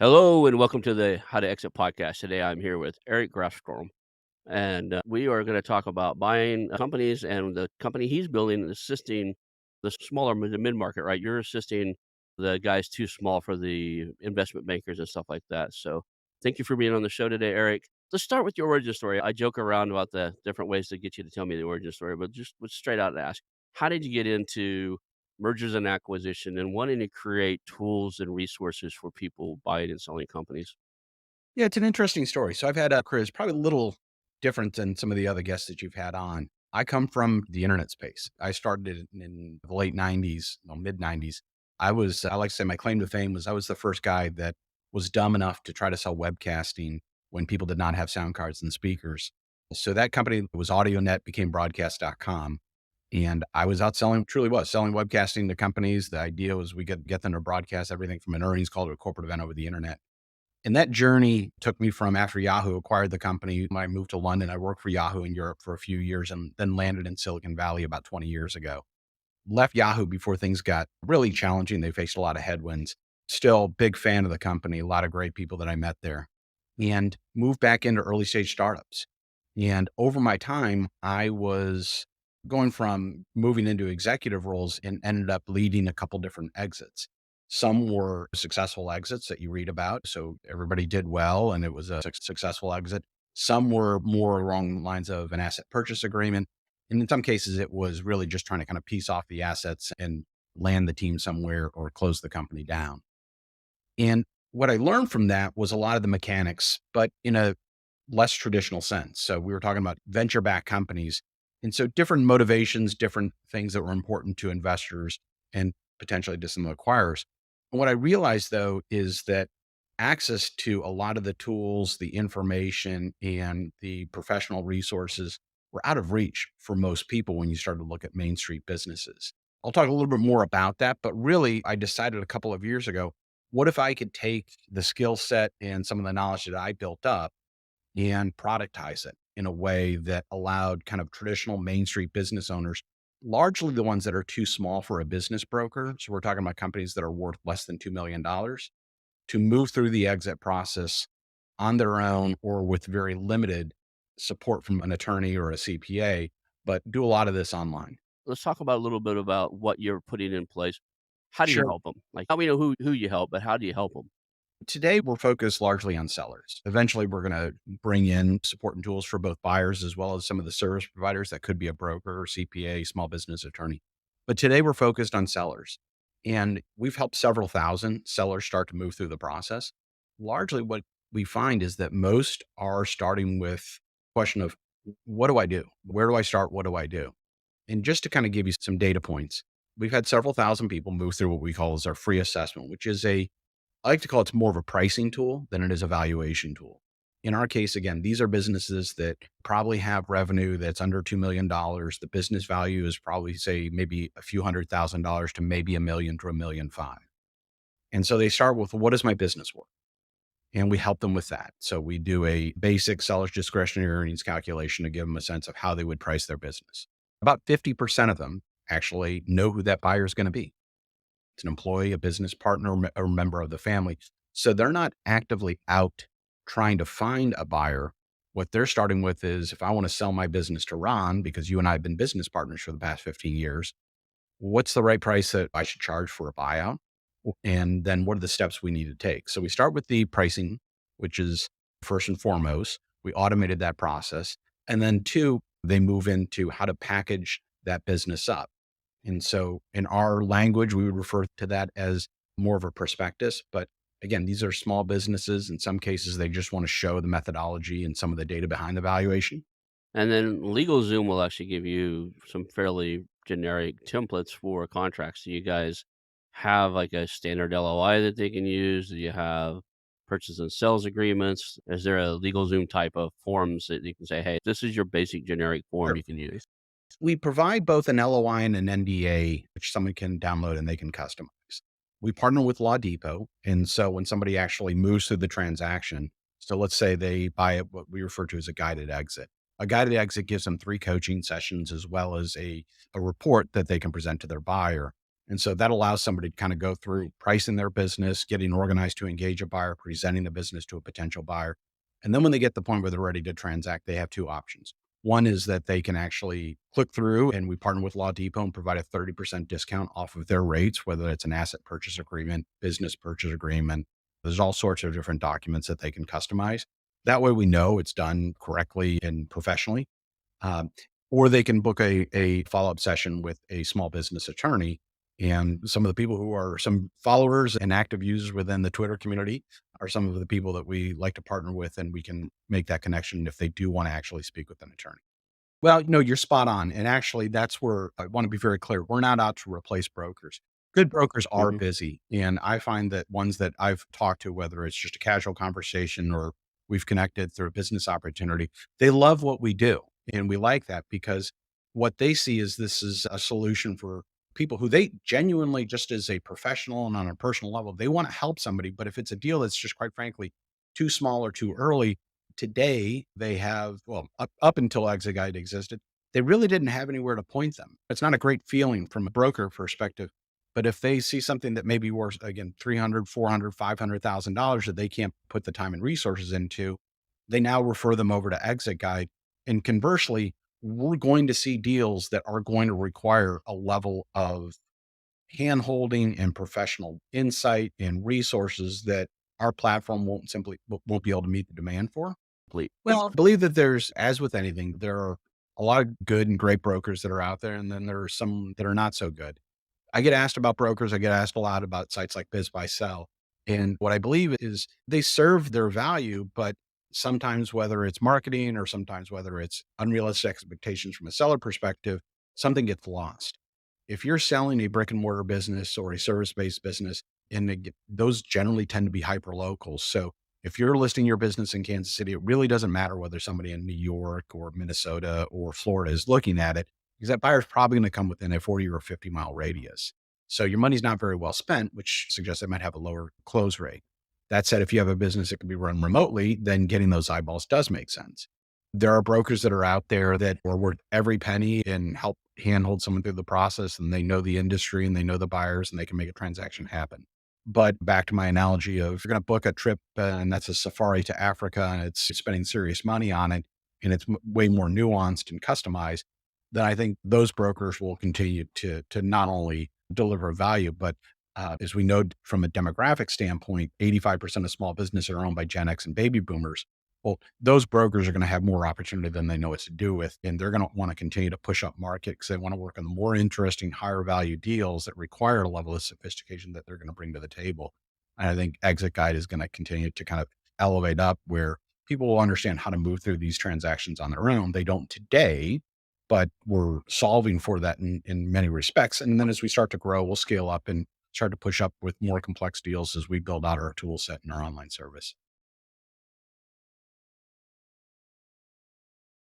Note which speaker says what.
Speaker 1: Hello and welcome to the How to Exit podcast. Today I'm here with Eric Grafstrom, and we are going to talk about buying companies and the company he's building and assisting the smaller the mid market. Right, you're assisting the guys too small for the investment bankers and stuff like that. So thank you for being on the show today, Eric. Let's start with your origin story. I joke around about the different ways to get you to tell me the origin story, but just let's straight out and ask, how did you get into mergers and acquisition and wanting to create tools and resources for people buying and selling companies?
Speaker 2: Yeah, it's an interesting story. So I've had a career that's probably a little different than some of the other guests that you've had on. I come from the internet space. I started it in the late 90s, well, mid 90s. I like to say my claim to fame was I was the first guy that was dumb enough to try to sell webcasting when people did not have sound cards and speakers. So that company was AudioNet, became broadcast.com. And I was out selling, truly was selling webcasting to companies. The idea was we could get them to broadcast everything from an earnings call to a corporate event over the internet. And that journey took me from after Yahoo acquired the company. When I moved to London, I worked for Yahoo in Europe for a few years and then landed in Silicon Valley about 20 years ago. Left Yahoo before things got really challenging. They faced a lot of headwinds. Still big fan of the company, a lot of great people that I met there, and moved back into early stage startups. And over my time, I was going from moving into executive roles and ended up leading a couple different exits. Some were successful exits that you read about. So everybody did well and it was a successful exit. Some were more along the lines of an asset purchase agreement. And in some cases, it was really just trying to kind of piece off the assets and land the team somewhere or close the company down. And what I learned from that was a lot of the mechanics, but in a less traditional sense. So we were talking about venture backed companies. And so different motivations, different things that were important to investors and potentially to some acquirers. And what I realized though is that access to a lot of the tools, the information, and the professional resources were out of reach for most people when you start to look at Main Street businesses. I'll talk a little bit more about that, but really, I decided a couple of years ago, what if I could take the skill set and some of the knowledge that I built up and productize it in a way that allowed kind of traditional Main Street business owners, largely the ones that are too small for a business broker. So we're talking about companies that are worth less than $2 million dollars, to move through the exit process on their own or with very limited support from an attorney or a CPA, but do a lot of this online.
Speaker 1: Let's talk about a little bit about what you're putting in place. How do you
Speaker 2: Sure.
Speaker 1: help them? Like, how we know who you help, but how do you help them?
Speaker 2: Today, we're focused largely on sellers. Eventually, we're going to bring in support and tools for both buyers as well as some of the service providers that could be a broker or CPA, small business attorney. But today, we're focused on sellers. And we've helped several thousand sellers start to move through the process. Largely, what we find is that most are starting with the question of what do I do? Where do I start? What do I do? And just to kind of give you some data points, we've had several thousand people move through what we call as our free assessment, which is I like to call it more of a pricing tool than it is a valuation tool. In our case, again, these are businesses that probably have revenue that's under $2 million. The business value is probably, say, maybe a few $100,000 to maybe a million to $1.5 million. And so they start with, what is my business worth? And we help them with that. So we do a basic seller's discretionary earnings calculation to give them a sense of how they would price their business. About 50% of them actually know who that buyer is going to be. It's an employee, a business partner, or member of the family. So they're not actively out trying to find a buyer. What they're starting with is, if I want to sell my business to Ron, because you and I have been business partners for the past 15 years, what's the right price that I should charge for a buyout? And then what are the steps we need to take? So we start with the pricing, which is first and foremost. We automated that process. And then two, they move into how to package that business up. And so in our language, we would refer to that as more of a prospectus. But again, these are small businesses. In some cases, they just want to show the methodology and some of the data behind the valuation.
Speaker 1: And then LegalZoom will actually give you some fairly generic templates for contracts. Do you guys have like a standard LOI that they can use? Do you have purchase and sales agreements? Is there a LegalZoom type of forms that you can say, hey, this is your basic generic form
Speaker 2: Sure.
Speaker 1: you can use?
Speaker 2: We provide both an LOI and an NDA, which someone can download and they can customize. We partner with Law Depot. And so when somebody actually moves through the transaction, so let's say they buy it, what we refer to as a guided exit. A guided exit gives them 3 coaching sessions as well as a report that they can present to their buyer. And so that allows somebody to kind of go through pricing their business, getting organized to engage a buyer, presenting the business to a potential buyer. And then when they get to the point where they're ready to transact, they have two options. One is that they can actually click through, and we partner with Law Depot and provide a 30% discount off of their rates, whether it's an asset purchase agreement, business purchase agreement. There's all sorts of different documents that they can customize. That way we know it's done correctly and professionally. Um, or they can book a follow-up session with a small business attorney. And some of the people who are some followers and active users within the Twitter community are some of the people that we like to partner with, and we can make that connection if they do want to actually speak with an attorney. Well, no, you're spot on. And actually, that's where I want to be very clear. We're not out to replace brokers. Good brokers are
Speaker 1: Mhm.
Speaker 2: busy. And I find that ones that I've talked to, whether it's just a casual conversation or we've connected through a business opportunity, they love what we do. And we like that because what they see is this is a solution for people who they genuinely, just as a professional and on a personal level, they want to help somebody. But if it's a deal that's just quite frankly too small or too early, today they have, well, up until ExitGuide existed, they really didn't have anywhere to point them. It's not a great feeling from a broker perspective. But if they see something that may be worth, again, 300, 400, $500,000 that they can't put the time and resources into, they now refer them over to ExitGuide. And conversely, we're going to see deals that are going to require a level of hand holding and professional insight and resources that our platform won't be able to meet the demand for.
Speaker 1: Complete.
Speaker 2: Well, I believe that there's, as with anything, there are a lot of good and great brokers that are out there, and then there are some that are not so good. I get asked about brokers. I get asked a lot about sites like Biz Buy Sell. And what I believe is they serve their value, but sometimes whether it's marketing or sometimes whether it's unrealistic expectations from a seller perspective, something gets lost. If you're selling a brick and mortar business or a service based business, and those generally tend to be hyper locals. So if you're listing your business in Kansas City, it really doesn't matter whether somebody in New York or Minnesota or Florida is looking at it, because that buyer's probably going to come within a 40 or 50-mile radius. So your money's not very well spent, which suggests they might have a lower close rate. That said, if you have a business that can be run remotely, then getting those eyeballs does make sense. There are brokers that are out there that are worth every penny and help handhold someone through the process, and they know the industry and they know the buyers and they can make a transaction happen. But back to my analogy of, if you're going to book a trip and that's a safari to Africa and it's spending serious money on it and it's way more nuanced and customized, then I think those brokers will continue to not only deliver value, but as we know from a demographic standpoint, 85% of small business are owned by Gen X and baby boomers. Well, those brokers are going to have more opportunity than they know what to do with. And they're going to want to continue to push up market because they want to work on the more interesting, higher value deals that require a level of sophistication that they're going to bring to the table. And I think Exit Guide is going to continue to kind of elevate up where people will understand how to move through these transactions on their own. They don't today, but we're solving for that in many respects. And then as we start to grow, we'll scale up and start to push up with more complex deals as we build out our tool set and our online service.